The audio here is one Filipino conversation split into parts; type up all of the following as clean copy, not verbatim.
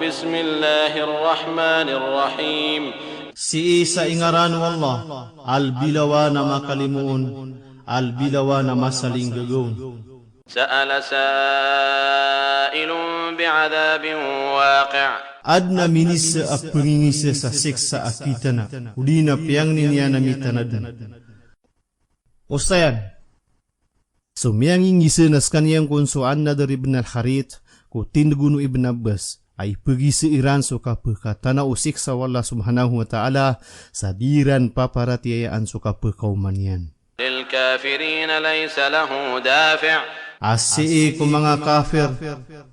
Bismillahirrahmanirrahim. Si isa ingaran Allah, albilawa na makalimuon, albilawa na masaling gagawin. Sa'ala sa'ilun bi'adabin waqi'. Adna minisa a pangingisa sa siksa akitana, udi na piyang niya na mitanad. Ustayan, sumiyang ingisa nas kaniyang kunsuan na dari Ibn al-Harith, ko tindguno Ibn Abbas, ay pergi sa Iran so kapagkatana o siksa wala subhanahu wa ta'ala sa diran paparatiyayaan so kapagkauman yan. للكافرين ليس له دافع. Asi ko mga kafir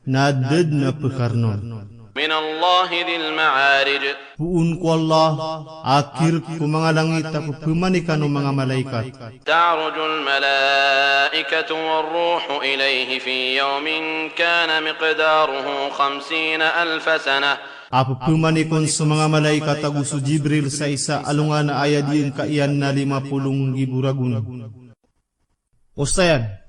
na dad na pekarnon. من الله ذي المعارج. Puun ko Allah, akir ko mga langit ako pumanikan ng mga malaikat. تعرج الملائكة والروح إليه في يوم كان مقداره 50,000 سنة. Apo pumanikon sa mga malaikat ako sa Jibril sa isa alungan na ayad yung kaiyan na 50,000 ragun. Ustayan,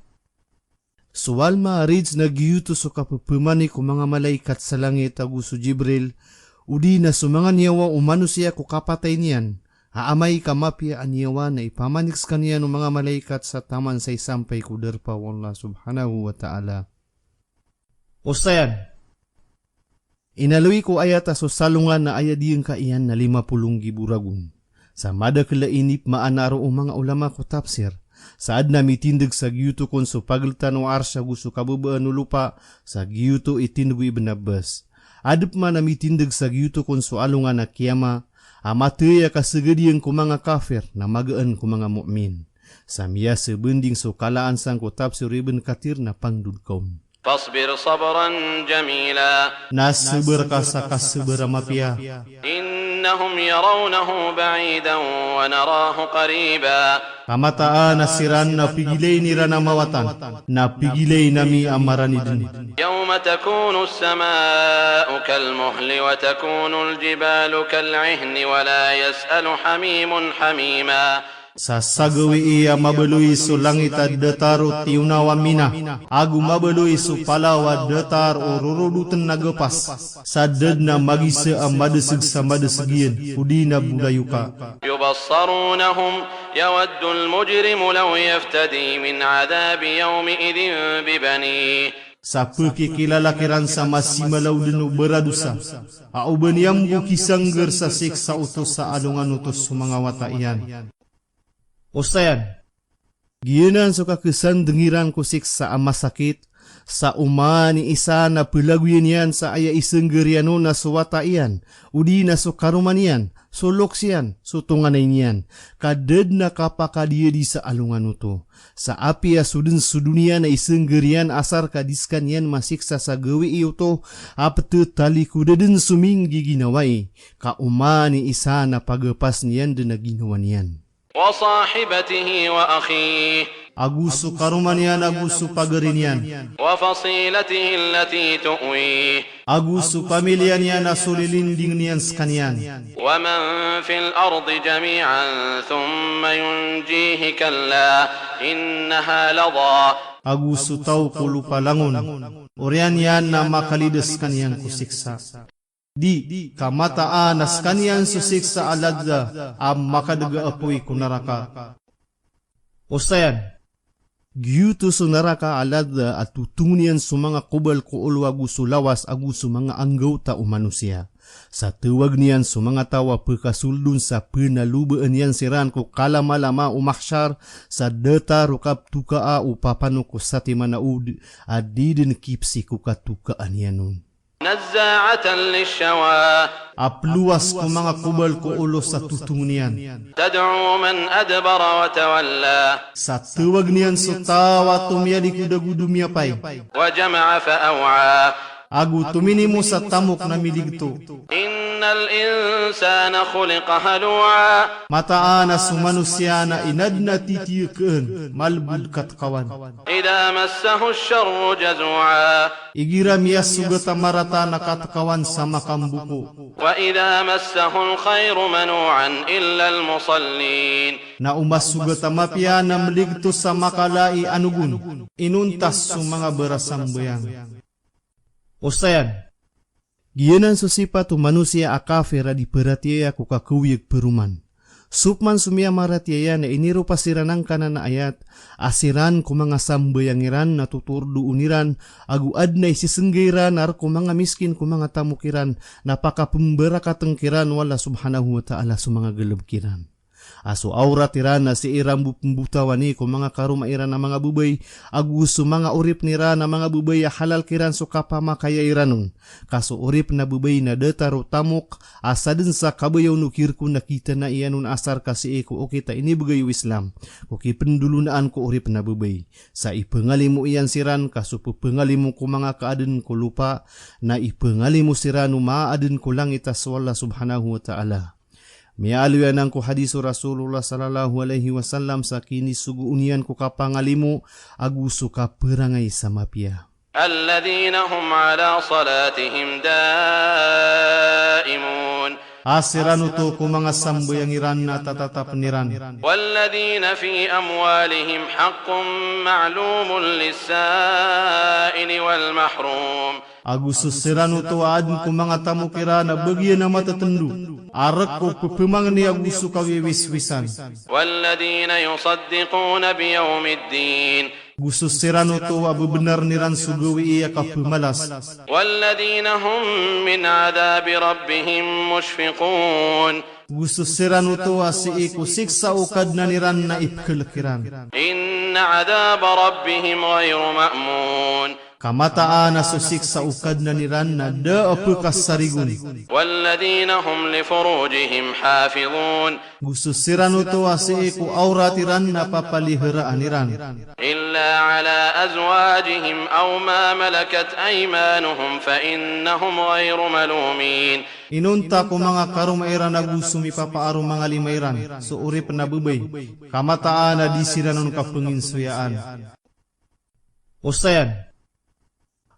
suwal maarid na giyuto sa kapupumani ko mga malaikat sa langit ako sa Jibril, udi na sa mga niyawa umano siya ko kapatay niyan, haamay kamapya ang niyawa na ipamaniks kaniya ng mga malaikat sa taman sa isampay kuder pa Allah subhanahu wa ta'ala. Ustayan, inaluwi ko ayat sa salungan na ayat diyang kaiyan na 50,000 ragun. Sa madakalainip maanaro o mga ulama ko tafsir, saad na mitindig sa giyuto kon so paglitan o arsya gusto kababaan o lupa, sa giyuto itindig Ibn Abbas. Adap man na mitindig sa giyuto kon so alungan na kiyama, amataya kasagadiyan ko mga kafir na magaan ko mga mu'min. Sa miya sebending so kalaan sang ko tafsir Ibn Kathir na pangdudkaon. فاصبر صبرا جميلا. Nasabar ka sa kasabar mapya. إنهم يرونه بعيدا ونراه قريبا. Kamataan na siran na pigilay nira na mawatan, na pigilay nami amaran idin. يوم تكون السماء كالمهل وتكون الجبال كالعهن ولا يسأل حميم حميما. Sa sagawi iya mabaluy so langit at datar o tiunawa mina, agu mabaluy so palawa datar o rurudutan nagapas, sa dad na magisa ang madasig sa madasigyan, udi na bulayuka. يبصرونهم يود المجرم لو يفتدي من عذاب يومئذ ببنيه. Sa pagkikilalakiran sa masimalaw din o beradusa, auban yamgo kisanggar sa siksa utos sa alungan utos sa mga wataiyan. Ustayan, giyanan so kakesan dengiran ko siksa ang masakit, sa umani isa na pilagwin yan sa aya isang geryano na suwata iyan, udi na so karuman yan, so loks yan, so tunganay niyan, kadad na kapakadiya di sa alungan uto. Sa api ya sudun sudunia na isang geryan asar kadiskan yan masiksa sa gawi iyo to, apatu tali kudadun suminggi ginaway, ka umani isa na pagapas niyan din na ginawa niyan. وصاحبته وأخيه. Aguso karuman yan, aguso pagarin yan. وفصيلته التي تؤويه. Aguso pamilya niya na sulilinding niyan sa kanyan. ومن في الأرض جميعا ثم ينجيه كلا إنها لظى. Aguso tau kulupalangon. Orian yan na makalidas kanyan kusiksa. Di kamataan nas kanyan susiksa aladda am makadaga apoy kunaraka. Ustayan, giyuto so naraka aladda at tutunian so mga kubal ko ulwa gusto lawas aguso mga anggaw ta o manusia. Sa tuwag niyan so mga tawa pagkasuldun sa pinalubaan yan siran ko kalamalama umaksyar sa data rukap tukaa o papano ko sa timanaud at di din kipsi ko katukaan yan nun. نزاعة للشوى. Apluwas ko mga kubal ko ulo sa tutong niyan. تدعو من أدبر وتولى. Sa tuwag niyan so tawa tumyali kudagudumya pay. وجمع فأوعى. Agu tumini mo sa tamok na miligto. إن الإنسان خلق هلوعا. Mataan na sumanusya na inad na titiyukan, malbud katkawan. إذا مسه الشر جزوعا. Igiram yas sugata marata na katkawan sa makambuko. وإذا مسه الخير منوعا إلا المصلين. Na umasugata mapya na maligto sa makalai anugun, inuntas sa mga berasambayang. Ustayan, Giyanan susipa tu manusia akafera di peratiaya ku kakuyag peruman. Supman sumia maratiaya na iniru pasiranang kanan na ayat, asiran ku mga sambayangiran na tuturdu uniran, agu adnay sisenggiran ar ku mga miskin ku mga tamukiran, napaka pembera katengkiran wala subhanahu wa ta'ala su mga gelebkiran. Aso aurat iran na si irambu pembutawan ni ku mga karumairan na mga bubay, agu su mga urip nira na mga bubay halal kiran su kapamakaya iranun. Kaso urip na bubay na detaru tamuk, asadin sa kabayaw nukirku nakita na iyanun asar kasi ko o kita ini bugayu Islam. Kuki pendulunaan ko urip na bubay. Sa ipengalimu iyan siran, kaso pengalimu ku mga kaaden ko lupa, na ipengalimu siranu maaden ko lang itas wala subhanahu wa ta'ala. Mialuyan ang ko hadisu Rasulullah sallallahu alaihi wasallam sa kini sugu unian ko kapangalimu agusu ka perangay sa mapia. Alladhina hum ala salatihim daimun. Asiran uto ko mga sambayangiran na tatatap niran. Walladhina fi amwalihim haqqun ma'lumun lis-sa'ili wal mahrum. Agusus siranu to adun ko mga tamukira na bagyan na matatendu. Arak ko pupumangan ni agusu kawiwiswisan. Walladhina yusaddiquna biyawmiddin. Gusus siranu to abubenar niran sugawi iya kapumalas. Walladhina hum min adabi rabbihim mushfiqun. Gusus siranu to asi iku siksa ukad na niran na ipkelekiran. Inna adaba rabbihim ghayru ma'mun. Kamataan na susik sa ukad na niran na daapukas sarigun. Walladhina hum li furujihim hafizun. Gusto sirano to asi ku auratiran na papaliheraan niran. Illa ala azwajihim aw ma malakat aymanuhum fa innahum ghayru malumin. Inunta ko mga karumairan na gusto mi papaaro mga limairan. So urip na bubay. Kamataan na di siranon kapunginsuyaan. Ustayan.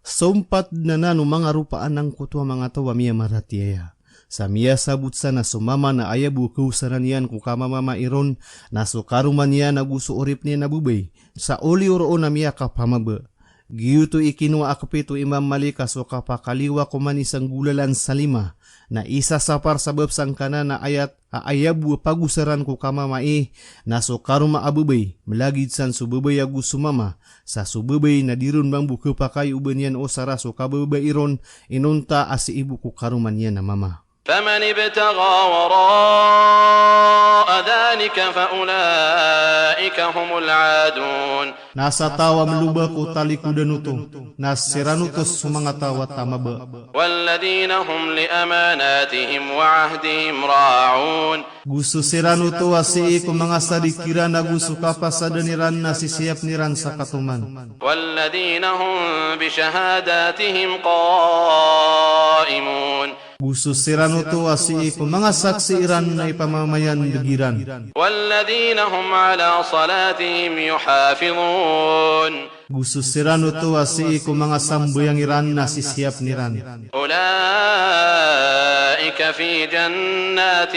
Sumpat na nano mga rupaan ng kutwa mga tawa miya maratiaya. Sa miya sabut sana sumama na ayabu kausaran yan ku kamamama iron na sukaruman niya na gusto urip niya nabubay. Sa uli uro na miya kapamaba. Giyuto ikinwa akapito Imam Malik so kapakaliwa kuman isang gulalan sa lima. Na isa sapar sabab sang kanan na ayat ayabu pagusaran ku kamamai na sukaruma abubay. Melagid san sububay agu sumama. Sa sububay na dirun bang buku pakai uban yan o sara so kabubay iron inunta asi ibu ku karuman yan na mama. فمن ابتغى وراء ذلك فأولئك هم العادون. Nasa tawa melubak o talikudan uto. Nasiranutos sumanga tawa tamaba. والذين هم لأماناتهم وعهدهم راعون. Gusto siranuto asi ko mga sadikira na gusto kapasadaniran na sisiyap niran sa katuman. والذين هم بشهاداتهم قائمون. Gusto siranuto asi ko mga saksi iran na ipamamayan dagiran. والذين هم على صلاتهم يحافظون. Gusto siranuto asi ko mga sambayang iran na sisiyap niran. أولئك في جنات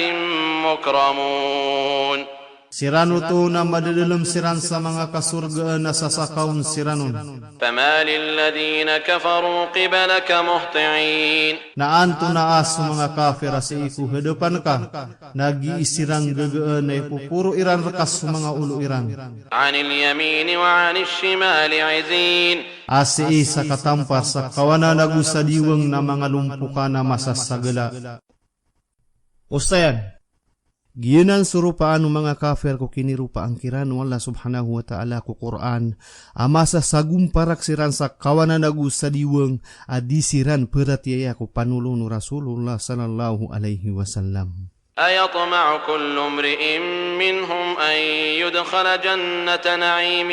مكرمون. Siranuto na madadalam siran sa mga kasurgaan na sasakaon siranon. فما للذين كفروا قبلك مهطعين. Naanto na aso mga kafir asi iku hadapan ka. Nag-iisirang gagaan na ipupuro iran rekas sa mga ulo iran. عن اليمين وعن الشمال عزين. Asi sa katampar sa kawana nagusadiwang na mga lumpuka na masasagala. Ustayan. Giyanan surupaan ng mga kafir ko kinirupa ang kiran wala subhanahu wa ta'ala ko Quran. Amasa sagumparak siran sa kawana nagusadiwang adisiran peratiaya ko panulong Rasulullah sallallahu alaihi wasallam. أيطمع كل امرئ منهم أن يدخل جنة نعيم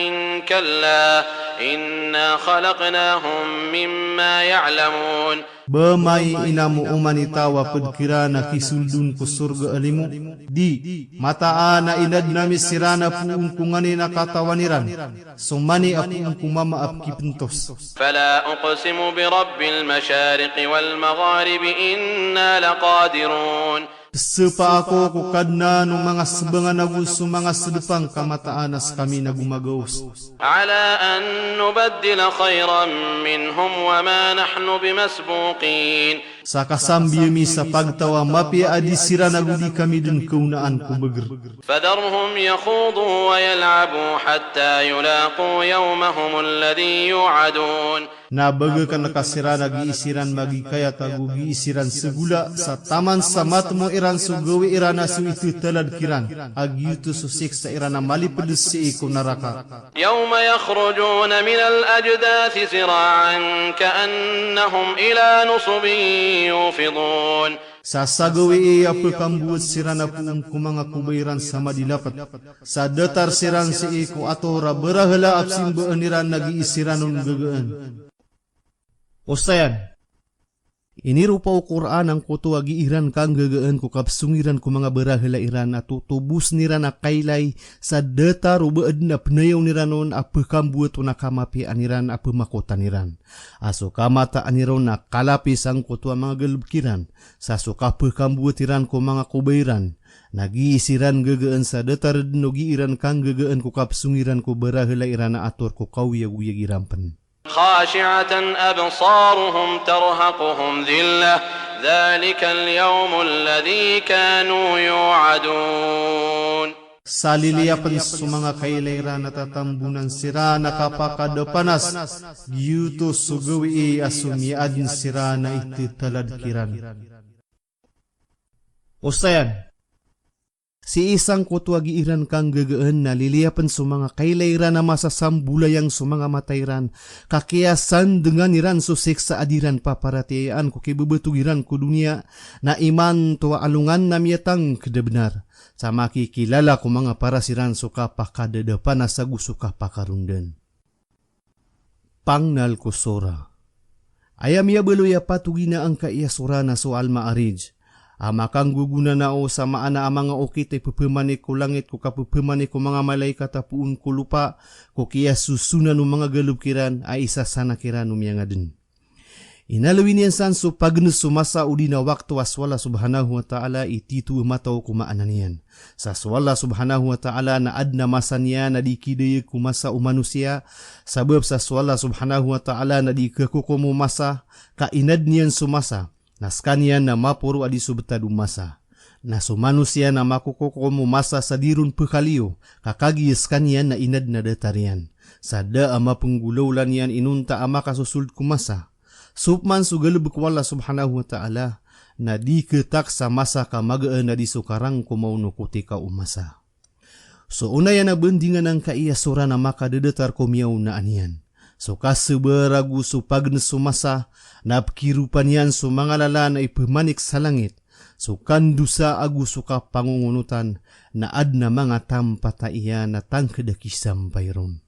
كلا إنا خلقناهم مما يعلمون. Bamay inamu umanitawa pagkira na kisuldun ko surga alimu. Di, mataan na inad nami sirana puung kungani na katawaniran. Sumani ako kumamaap kipentos. فلا أقسم برب المشارق والمغارب إنا لقادرون. Sepa ako kukadna ng mga sabangan na gusto mga sedepang kamataanas kami na gumagaos. على أن نبدل خيرا منهم وما نحن بمسبوقين. Sakasambiami sa pagtawa mapia adi siranagudi kami din kaunaan ko beger. فذرهم يخوضوا ويلعبوا حتى يلاقوا يومهم الذي يوعدون. Na baga ka nakasirana giisiran magi kaya tagu giisiran segula sa taman samat mo iran sugawi irana su itu talad kiran agyutu su siksa irana mali pedes si iku neraka. يوم يخرجون من الأجداث سراعا كأنهم إلى نصب يوفضون. Sa sagawi iya pekambuat sirana pun kumanga kubairan sama dilapat. Sa datar siran si iku atora berahela absim beeniran nagi isiranun gegaan. Ustayan, ini rupa Quran ang kutu agi iran kang gegaan ku kapsungiran ku mga berahela iran atau tubus niran akailay sa datar ubeed na penayaw niranon apekambuat unakamapi aniran apemakotan niran. Aso kamata aniron na kalapis ang kutu ang mga galubkiran sa suka pekambuat iran ku mga kubairan. Nagi-isiran gegaan sa datar nogi iran kang gegaan ku kapsungiran ku berahela iran atur ku kawiyag-uyag irampan. خاشعة أبصارهم ترهقهم ذلة ذلك اليوم الذي كانوا يوعدون. Saliliapan sa mga kailairan at tatambunan sira nakapakadepanas giyuto sugawi asumiadin sira na ititalad-kiran. Ustayan, si isang kutuagi iran kang gagaan na liliapan sa mga kailairan na masasambulayang sa mga matayran, kakiyasan dengan iran susik sa adiran paparatiayaan ko kibubutugiran ko dunia na iman tuwa alungan na miyatang kedebenar. Sa makikilala ko mga parasiran suka pakadadapan na sagu suka pakarundan. Pangnal ko sora. Ayam ya beluya patugina ang kaiyasura na soal maarij. Amakang guguna na o sa maana ang mga okit ay pupemani ko langit ko kapupemani ko mga malaikat apuun ko lupa ko kaya susunan ng mga galubkiran ay isa sana kiran umyanga din. Inalawin yan san so pagnes sumasa uli na waktu aswala subhanahu wa ta'ala ititu mataw kumaanan yan. Sa aswala subhanahu wa ta'ala na adna masa niya na dikidaya kumasa umanusia sabab sa aswala subhanahu wa ta'ala na dikakukumu masa kainad niyan sumasa. Naskanian na mapuro adi subetadu masa. Na sumanusia na makukukumu masa sa dirun pekaliyo, kakagi skanian na inad na datarian. Sada ama penggulaulan yan inunta ama kasusult kumasa. Supman sugalubuk wala subhanahu wa ta'ala, na di ketak sa masa kamagaan na di sukarang kumauno kutika umasa. So unayan na bendingan ang kaiyasura na makadadatar kumiyaw na anian. So kaseberagu supagnes sumasa na kirupan yan so mga lalan ay pemanik sa langit. So kandusa agu suka pangungunutan na adna mga tampataiya na tangkedakisam payron.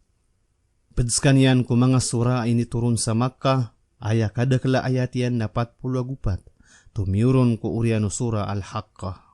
Pedskan yan ko mga sura ini turun sa Makkah aya kadakla ayat yan na 40 agupat. Tumiuron ko uriano sura Al-Haqqah.